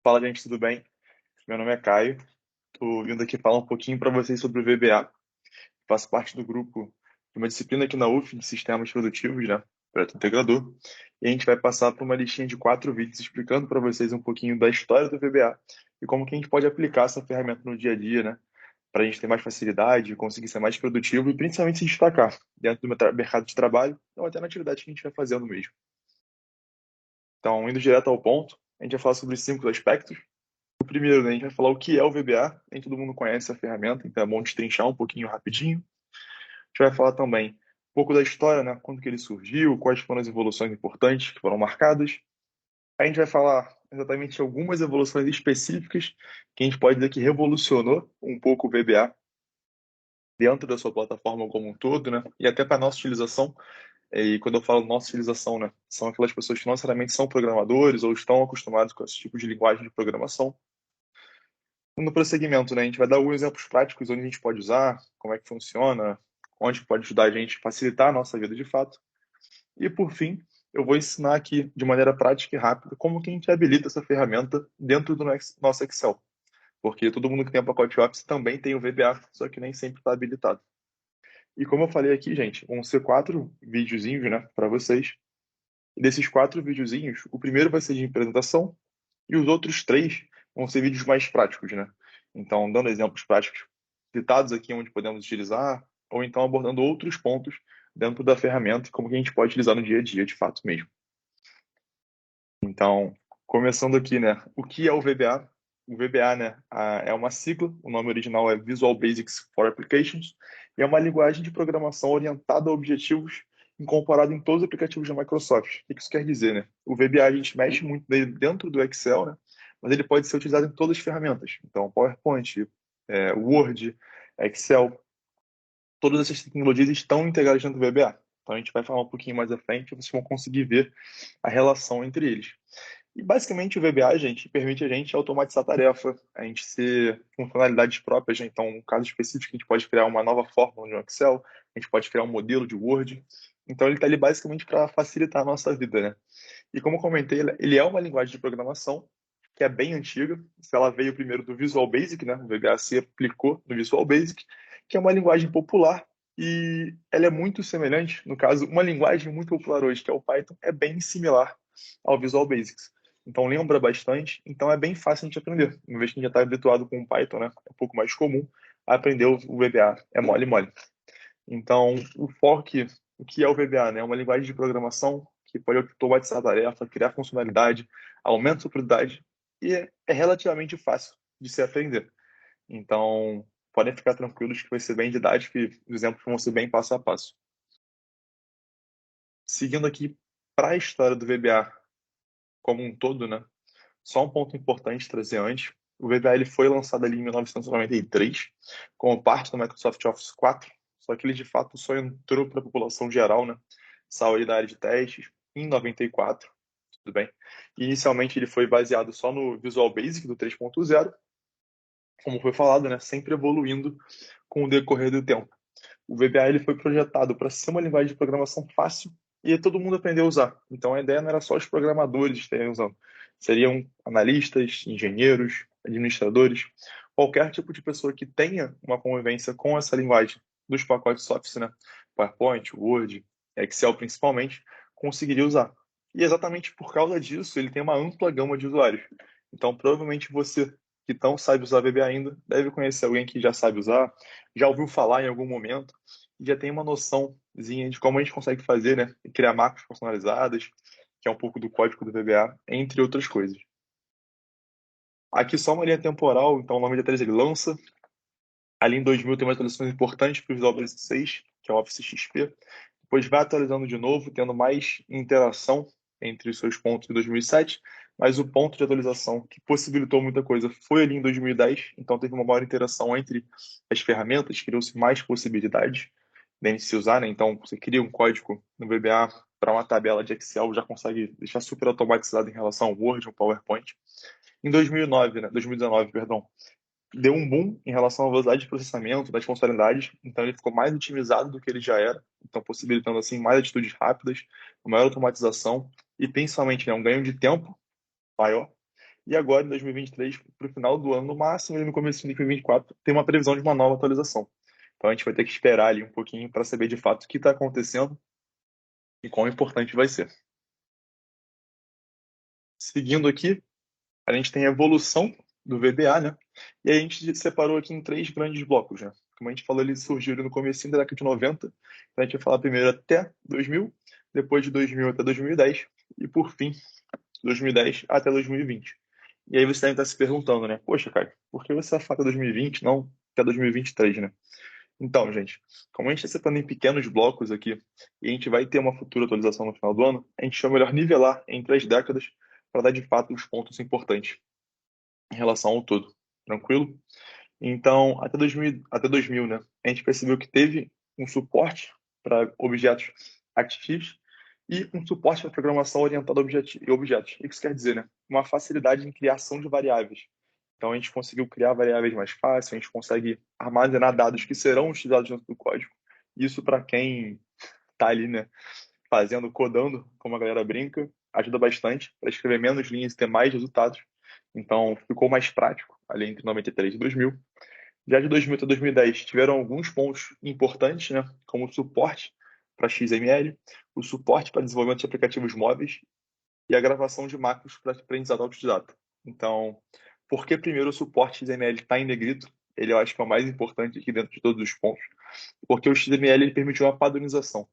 Fala, gente, tudo bem? Meu nome é Caio. Estou vindo aqui falar um pouquinho para vocês sobre o VBA. Faço parte do grupo de uma disciplina aqui na UF de Sistemas Produtivos, né? Projeto Integrador. E a gente vai passar por uma listinha de 4 vídeos explicando para vocês um pouquinho da história do VBA e como que a gente pode aplicar essa ferramenta no dia a dia, né? Para a gente ter mais facilidade, conseguir ser mais produtivo e principalmente se destacar dentro do mercado de trabalho ou até na atividade que a gente vai fazendo mesmo. Então, indo direto ao ponto, a gente vai falar sobre 5 aspectos. Primeiro, né, a gente vai falar o que é o VBA. Nem todo mundo conhece a ferramenta, então é bom destrinchar um pouquinho rapidinho. A gente vai falar também um pouco da história, né? Quando que ele surgiu, quais foram as evoluções importantes que foram marcadas. A gente vai falar exatamente algumas evoluções específicas que a gente pode dizer que revolucionou um pouco o VBA dentro da sua plataforma como um todo, né? E até para nossa utilização. E quando eu falo nossa utilização, né? São aquelas pessoas que não necessariamente são programadores ou estão acostumados com esse tipo de linguagem de programação. No prosseguimento, né, a gente vai dar alguns exemplos práticos onde a gente pode usar, como é que funciona, onde pode ajudar a gente a facilitar a nossa vida de fato. E por fim, eu vou ensinar aqui de maneira prática e rápida como que a gente habilita essa ferramenta dentro do nosso Excel. Porque todo mundo que tem o pacote Office também tem o VBA, só que nem sempre está habilitado. E como eu falei aqui, gente, vão ser 4 videozinhos, né, para vocês. E desses 4 videozinhos, o primeiro vai ser de apresentação, e os outros 3 vão ser vídeos mais práticos, né? Então, dando exemplos práticos citados aqui onde podemos utilizar, ou então abordando outros pontos dentro da ferramenta, como que a gente pode utilizar no dia a dia, de fato mesmo. Então, começando aqui, né? O que é o VBA? O VBA, né, é uma sigla, o nome original é Visual Basics for Applications, e é uma linguagem de programação orientada a objetivos incorporada em todos os aplicativos da Microsoft. O que isso quer dizer, né? O VBA a gente mexe muito nele dentro do Excel, né? Mas ele pode ser utilizado em todas as ferramentas. Então, PowerPoint, Word, Excel, todas essas tecnologias estão integradas dentro do VBA. Então, a gente vai falar um pouquinho mais à frente e vocês vão conseguir ver a relação entre eles. E basicamente o VBA, gente, permite a gente automatizar a tarefa, a gente ter funcionalidades próprias, né? Então, no caso específico, a gente pode criar uma nova fórmula no Excel, a gente pode criar um modelo de Word. Então, ele está ali basicamente para facilitar a nossa vida, né? E como eu comentei, ele é uma linguagem de programação que é bem antiga. Ela veio primeiro do Visual Basic, né? O VBA se aplicou no Visual Basic, que é uma linguagem popular e ela é muito semelhante, no caso, uma linguagem muito popular hoje, que é o Python, é bem similar ao Visual Basic. Então lembra bastante, então é bem fácil a gente aprender. Uma vez que a gente já está habituado com o Python, né? É um pouco mais comum aprender o VBA. É mole, mole. Então, o que é o VBA, né? É uma linguagem de programação que pode automatizar a tarefa, criar funcionalidade, aumenta a sua produtividade e é relativamente fácil de se aprender. Então, podem ficar tranquilos que vai ser bem didático e os exemplos vão ser bem passo a passo. Seguindo aqui para a história do VBA como um todo, né? Só um ponto importante trazer antes. O VBA ele foi lançado ali em 1993 como parte do Microsoft Office 4, só que ele de fato só entrou para a população geral, né? Saiu ali da área de testes em 94, tudo bem? E inicialmente ele foi baseado só no Visual Basic do 3.0, como foi falado, né? Sempre evoluindo com o decorrer do tempo. O VBA ele foi projetado para ser uma linguagem de programação fácil e todo mundo aprendeu a usar. Então a ideia não era só os programadores estarem usando, seriam analistas, engenheiros, administradores, qualquer tipo de pessoa que tenha uma convivência com essa linguagem dos pacotes Office, né? PowerPoint, Word, Excel principalmente, conseguiria usar. E exatamente por causa disso, ele tem uma ampla gama de usuários. Então, provavelmente você que não sabe usar VBA ainda, deve conhecer alguém que já sabe usar, já ouviu falar em algum momento e já tem uma noçãozinha de como a gente consegue fazer, né? E criar macros personalizadas, que é um pouco do código do VBA, entre outras coisas. Aqui só uma linha temporal, então o nome da empresa ele lança. Ali em 2000 tem umas atualizações importantes para o Visual Basic 6, que é o Office XP. Depois vai atualizando de novo, tendo mais interação entre os seus pontos em 2007, mas o ponto de atualização que possibilitou muita coisa foi ali em 2010, então teve uma maior interação entre as ferramentas, criou-se mais possibilidades de se usar, né? Então você cria um código no VBA para uma tabela de Excel, já consegue deixar super automatizado em relação ao Word ou PowerPoint. Em 2009, né? 2019, perdão, deu um boom em relação à velocidade de processamento, das funcionalidades, então ele ficou mais otimizado do que ele já era, então possibilitando assim mais atitudes rápidas, uma maior automatização e principalmente, né, um ganho de tempo maior E agora, em 2023, para o final do ano, no máximo, ali no começo de 2024, tem uma previsão de uma nova atualização. Então a gente vai ter que esperar ali um pouquinho para saber de fato o que está acontecendo e quão importante vai ser. Seguindo aqui, a gente tem a evolução do VBA, né? E aí a gente separou aqui em três grandes blocos, né? Como a gente falou, ele surgiu ali no começo da década de 90. Então a gente vai falar primeiro até 2000, depois de 2000 até 2010 e por fim, 2010 até 2020. E aí você deve estar se perguntando, né? Poxa, cara, por que você faca 2020, não até 2023, né? Então, gente, como a gente está separando em pequenos blocos aqui, e a gente vai ter uma futura atualização no final do ano, a gente chama melhor nivelar entre as décadas para dar de fato os pontos importantes em relação ao todo. Tranquilo? Então, até 2000, né, a gente percebeu que teve um suporte para objetos activos e um suporte para programação orientada a objetos. O que isso quer dizer, né? Uma facilidade em criação de variáveis. Então, a gente conseguiu criar variáveis mais fácil, a gente consegue armazenar dados que serão utilizados dentro do código. Isso para quem está ali, né, fazendo, codando, como a galera brinca, ajuda bastante para escrever menos linhas e ter mais resultados. Então, ficou mais prático ali entre 93 e 2000. Já de 2000 até 2010, tiveram alguns pontos importantes, né, como o suporte para XML, o suporte para desenvolvimento de aplicativos móveis e a gravação de macros para aprendizado autodidata. Então, por que primeiro o suporte XML está em negrito? Ele eu acho que é o mais importante aqui dentro de todos os pontos, porque o XML ele permitiu uma padronização.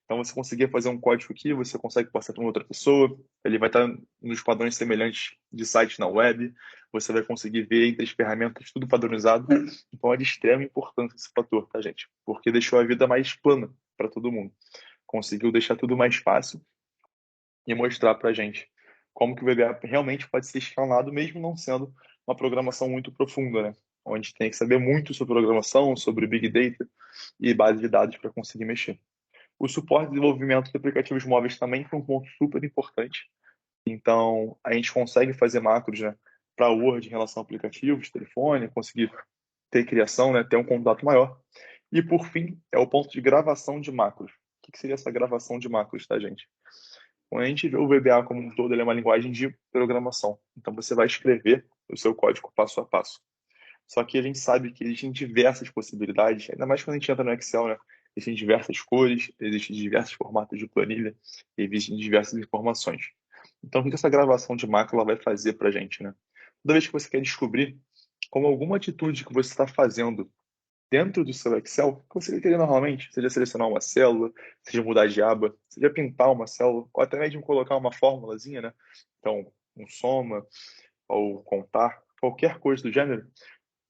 Então, você conseguir fazer um código aqui, você consegue passar para uma outra pessoa, ele vai estar nos padrões semelhantes de sites na web, você vai conseguir ver entre as ferramentas tudo padronizado. Então, é de extrema importância esse fator, tá, gente? Porque deixou a vida mais plana para todo mundo. Conseguiu deixar tudo mais fácil e mostrar para a gente como que o VBA realmente pode ser escalado, mesmo não sendo uma programação muito profunda, né? Onde tem que saber muito sobre programação, sobre Big Data e base de dados para conseguir mexer. O suporte de desenvolvimento de aplicativos móveis também foi um ponto super importante. Então, a gente consegue fazer macros, né, para Word em relação a aplicativos, telefone, conseguir ter criação, né, ter um contato maior. E, por fim, é o ponto de gravação de macros. O que seria essa gravação de macros, tá, gente? Quando a gente vê o VBA como um todo, ele é uma linguagem de programação. Então, você vai escrever o seu código passo a passo. Só que a gente sabe que existem diversas possibilidades, ainda mais quando a gente entra no Excel, né? Existem diversas cores, existem diversos formatos de planilha, existem diversas informações. Então, o que essa gravação de macro ela vai fazer para a gente, né? Toda vez que você quer descobrir como alguma atitude que você está fazendo dentro do seu Excel, que você querer normalmente, seja selecionar uma célula, seja mudar de aba, seja pintar uma célula, ou até mesmo colocar uma fórmulazinha, né? Então, um soma ou contar, qualquer coisa do gênero,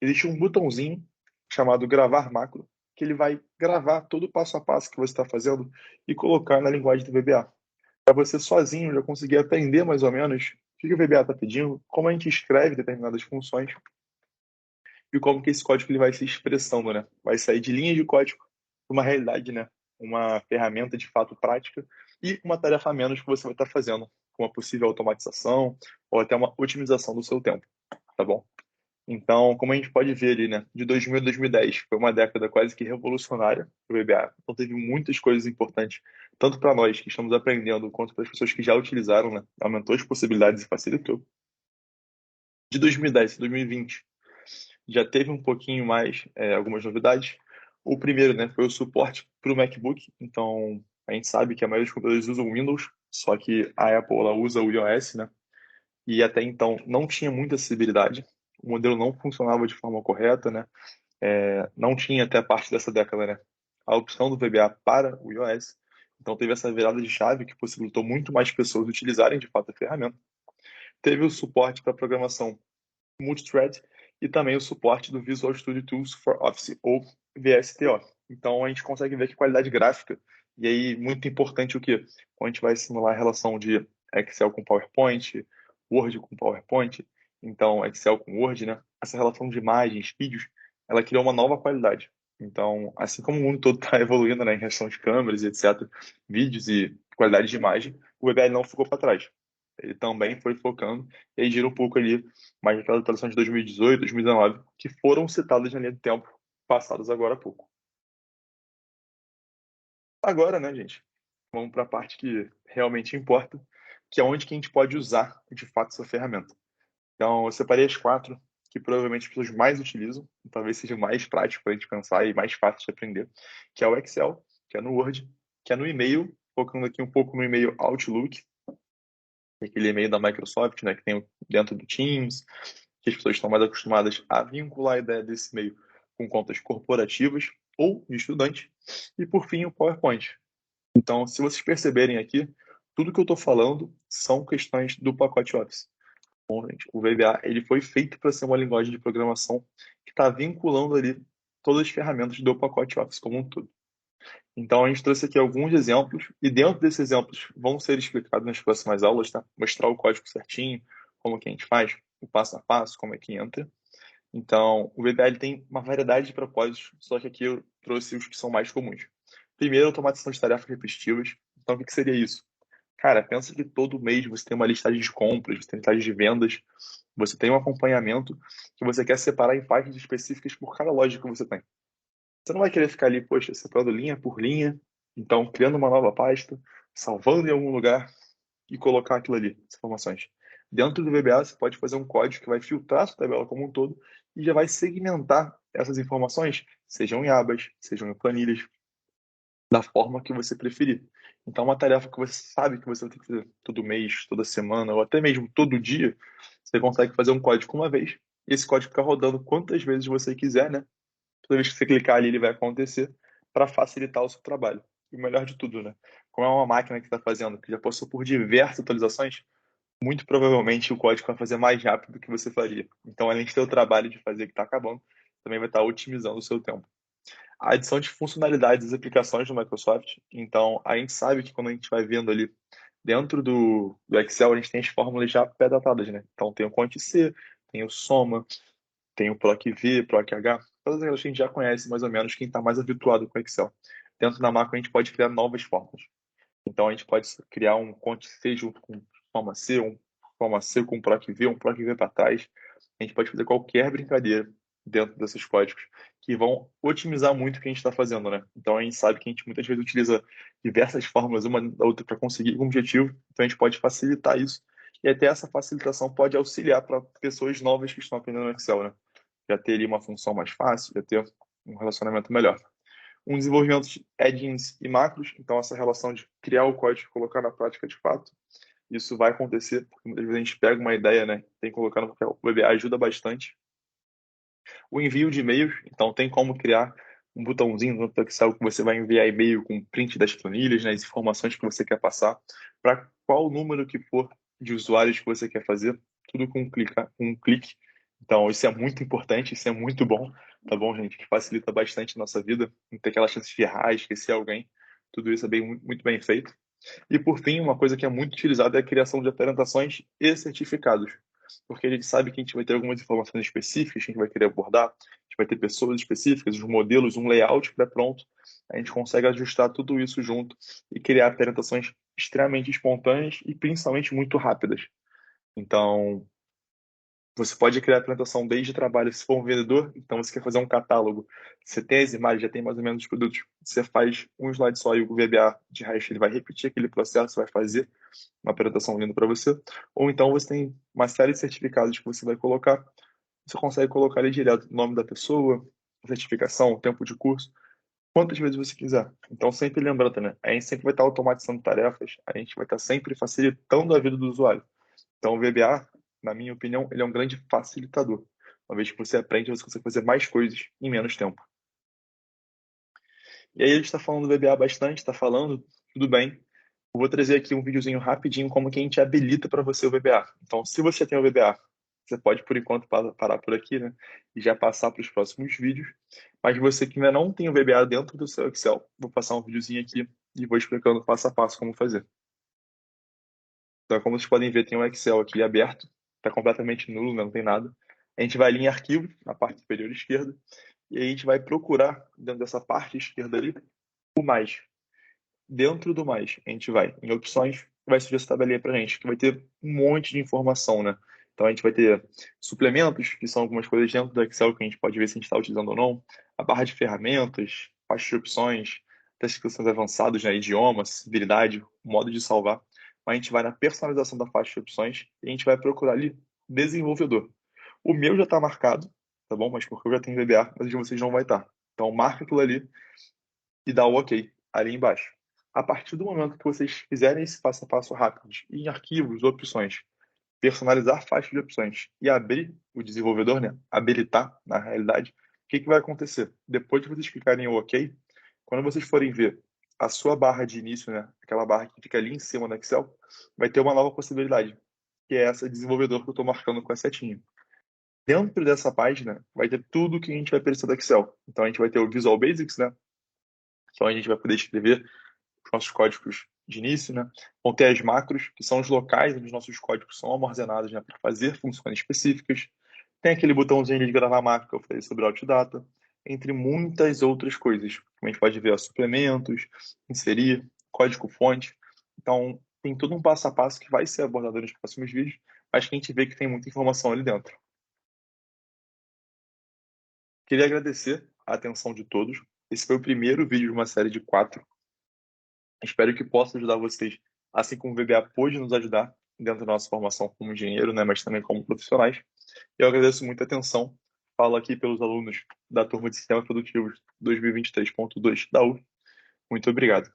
existe um botãozinho chamado gravar macro, que ele vai gravar todo o passo a passo que você está fazendo e colocar na linguagem do VBA. Para você sozinho já conseguir aprender mais ou menos o que o VBA está pedindo, como a gente escreve determinadas funções e como que esse código ele vai se expressando, né? Vai sair de linhas de código para uma realidade, né? Uma ferramenta de fato prática e uma tarefa a menos que você vai estar fazendo, com uma possível automatização ou até uma otimização do seu tempo, tá bom? Então, como a gente pode ver ali, né, de 2000 a 2010, foi uma década quase que revolucionária para o VBA. Então, teve muitas coisas importantes, tanto para nós que estamos aprendendo, quanto para as pessoas que já utilizaram, né? Aumentou as possibilidades e facilitou. De 2010 a 2020, já teve um pouquinho mais, algumas novidades. O primeiro, né, foi o suporte para o MacBook. Então, a gente sabe que a maioria dos computadores usam Windows, só que a Apple ela usa o iOS, né? E até então não tinha muita acessibilidade. O modelo não funcionava de forma correta, né? Não tinha até a parte dessa década, né, a opção do VBA para o iOS. Então teve essa virada de chave que possibilitou muito mais pessoas utilizarem de fato a ferramenta. Teve o suporte para programação multithread e também o suporte do Visual Studio Tools for Office, ou VSTO. Então a gente consegue ver que qualidade gráfica, e aí muito importante o quê? Quando a gente vai simular a relação de Excel com PowerPoint, Word com PowerPoint, então Excel com Word, né? Essa relação de imagens, vídeos, ela criou uma nova qualidade. Então, assim como o mundo todo está evoluindo, né, em relação de câmeras e etc., vídeos e qualidade de imagem, o WebL não ficou para trás. Ele também foi focando e aí gira um pouco ali mais aquelas atualizações de 2018, 2019, que foram citadas na linha do tempo, passadas agora há pouco. Agora, né, gente, vamos para a parte que realmente importa, que é onde que a gente pode usar, de fato, essa ferramenta. Então, eu separei as 4 que provavelmente as pessoas mais utilizam, e talvez seja mais prático para a gente pensar e mais fácil de aprender, que é o Excel, que é no Word, que é no e-mail, focando aqui um pouco no e-mail Outlook, aquele e-mail da Microsoft, né, que tem dentro do Teams, que as pessoas estão mais acostumadas a vincular a ideia desse e-mail com contas corporativas ou de estudante, e por fim o PowerPoint. Então, se vocês perceberem aqui, tudo que eu estou falando são questões do pacote Office. Bom, gente, o VBA ele foi feito para ser uma linguagem de programação que está vinculando ali todas as ferramentas do pacote Office como um todo. Então, a gente trouxe aqui alguns exemplos, e dentro desses exemplos vão ser explicados nas próximas aulas, tá? Mostrar o código certinho, como que a gente faz, o passo a passo, como é que entra. Então, o VBA ele tem uma variedade de propósitos, só que aqui eu trouxe os que são mais comuns. Primeiro, automatização de tarefas repetitivas. Então, o que seria isso? Cara, pensa que todo mês você tem uma listagem de compras, você tem listagem de vendas, você tem um acompanhamento que você quer separar em faixas específicas por cada loja que você tem. Você não vai querer ficar ali, poxa, separando linha por linha, então criando uma nova pasta, salvando em algum lugar e colocar aquilo ali, as informações. Dentro do VBA, você pode fazer um código que vai filtrar a sua tabela como um todo e já vai segmentar essas informações, sejam em abas, sejam em planilhas, da forma que você preferir. Então, uma tarefa que você sabe que você vai ter que fazer todo mês, toda semana, ou até mesmo todo dia, você consegue fazer um código uma vez, e esse código fica rodando quantas vezes você quiser, né? Toda vez que você clicar ali, ele vai acontecer para facilitar o seu trabalho. E o melhor de tudo, né? Como é uma máquina que está fazendo, que já passou por diversas atualizações, muito provavelmente o código vai fazer mais rápido do que você faria. Então, além de ter o trabalho de fazer que está acabando, também vai estar otimizando o seu tempo. A adição de funcionalidades das aplicações do Microsoft. Então, a gente sabe que quando a gente vai vendo ali dentro do Excel, a gente tem as fórmulas já pré-datadas, né? Então, tem o Cont-C, tem o Soma, tem o PROC-V, PROC-H, todas elas que a gente já conhece mais ou menos, quem está mais habituado com o Excel. Dentro da macro, a gente pode criar novas fórmulas. Então, a gente pode criar um Cont-C junto com Soma-C, um Soma-C com PROC-V, um PROC-V para trás. A gente pode fazer qualquer brincadeira dentro desses códigos que vão otimizar muito o que a gente está fazendo, né? Então, a gente sabe que a gente muitas vezes utiliza diversas fórmulas uma da outra para conseguir um objetivo. Então, a gente pode facilitar isso. E até essa facilitação pode auxiliar para pessoas novas que estão aprendendo Excel, né? Já ter ali uma função mais fácil, já ter um relacionamento melhor. Um desenvolvimento de add-ins e macros, então essa relação de criar o código e colocar na prática de fato, isso vai acontecer, porque muitas vezes a gente pega uma ideia, né, tem que colocar no papel. O VBA ajuda bastante. O envio de e-mails, então tem como criar um botãozinho no Excel que você vai enviar e-mail com print das planilhas, né, as informações que você quer passar, para qual número que for de usuários que você quer fazer, tudo com um clique. Então, isso é muito importante, isso é muito bom, tá bom, gente? Que facilita bastante a nossa vida, não ter aquela chance de errar, esquecer alguém. Tudo isso é muito bem feito. E, por fim, uma coisa que é muito utilizada é a criação de apresentações e certificados. Porque a gente sabe que a gente vai ter algumas informações específicas que a gente vai querer abordar, a gente vai ter pessoas específicas, os modelos, um layout pré-pronto. A gente consegue ajustar tudo isso junto e criar apresentações extremamente espontâneas e principalmente muito rápidas. Então, você pode criar a apresentação desde trabalho, se for um vendedor, então você quer fazer um catálogo, você tem as imagens, já tem mais ou menos os produtos, você faz um slide só e o VBA de resto ele vai repetir aquele processo, vai fazer uma apresentação linda para você. Ou então você tem uma série de certificados que você vai colocar, você consegue colocar ali direto o nome da pessoa, a certificação, o tempo de curso, quantas vezes você quiser. Então sempre lembrando, né? A gente sempre vai estar automatizando tarefas, a gente vai estar sempre facilitando a vida do usuário. Então, o VBA, na minha opinião, ele é um grande facilitador. Uma vez que você aprende, você consegue fazer mais coisas em menos tempo. E aí, a gente está falando do VBA bastante, está falando, tudo bem. Eu vou trazer aqui um videozinho rapidinho como que a gente habilita para você o VBA. Então, se você tem o VBA, você pode, por enquanto, parar por aqui, né? E já passar para os próximos vídeos. Mas você que ainda não tem o VBA dentro do seu Excel, vou passar um videozinho aqui e vou explicando passo a passo como fazer. Então, como vocês podem ver, tem um Excel aqui aberto, está completamente nulo, né, não tem nada. A gente vai ali em arquivo, na parte superior esquerda, e aí a gente vai procurar, dentro dessa parte esquerda ali, o mais. Dentro do mais, a gente vai em opções, vai surgir essa tabelinha para a gente, que vai ter um monte de informação, né? Então a gente vai ter suplementos, que são algumas coisas dentro do Excel que a gente pode ver se a gente está utilizando ou não, a barra de ferramentas, pasta de opções, descrições avançadas, né? Idioma, acessibilidade, modo de salvar. Mas a gente vai na personalização da faixa de opções e a gente vai procurar ali desenvolvedor. O meu já está marcado, tá bom? Mas porque eu já tenho VBA, mas o de vocês não vai estar. Então marca aquilo ali e dá o OK ali embaixo. A partir do momento que vocês fizerem esse passo a passo rápido em arquivos, opções, personalizar faixa de opções e abrir o desenvolvedor, né? Habilitar, na realidade, o que que vai acontecer? Depois de vocês clicarem em OK, quando vocês forem ver a sua barra de início, né? Aquela barra que fica ali em cima no Excel, vai ter uma nova possibilidade, que é essa desenvolvedor que eu estou marcando com a setinha. Dentro dessa página, vai ter tudo que a gente vai precisar do Excel. Então, a gente vai ter o Visual Basics, né? Que é onde a gente vai poder escrever os nossos códigos de início, né? Vão ter as macros, que são os locais onde os nossos códigos são armazenados, né, para fazer funções específicas. Tem aquele botãozinho de gravar macro que eu falei sobre Outdata, entre muitas outras coisas. Como a gente pode ver, ó, suplementos, inserir, código-fonte. Então, tem todo um passo a passo que vai ser abordado nos próximos vídeos, mas que a gente vê que tem muita informação ali dentro. Queria agradecer a atenção de todos. Esse foi o primeiro vídeo de uma série de 4. Espero que possa ajudar vocês, assim como o VBA pôde nos ajudar dentro da nossa formação como engenheiro, né, mas também como profissionais. Eu agradeço muito a atenção. Falo aqui pelos alunos da turma de Sistemas Produtivos 2023.2 da UF. Muito obrigado.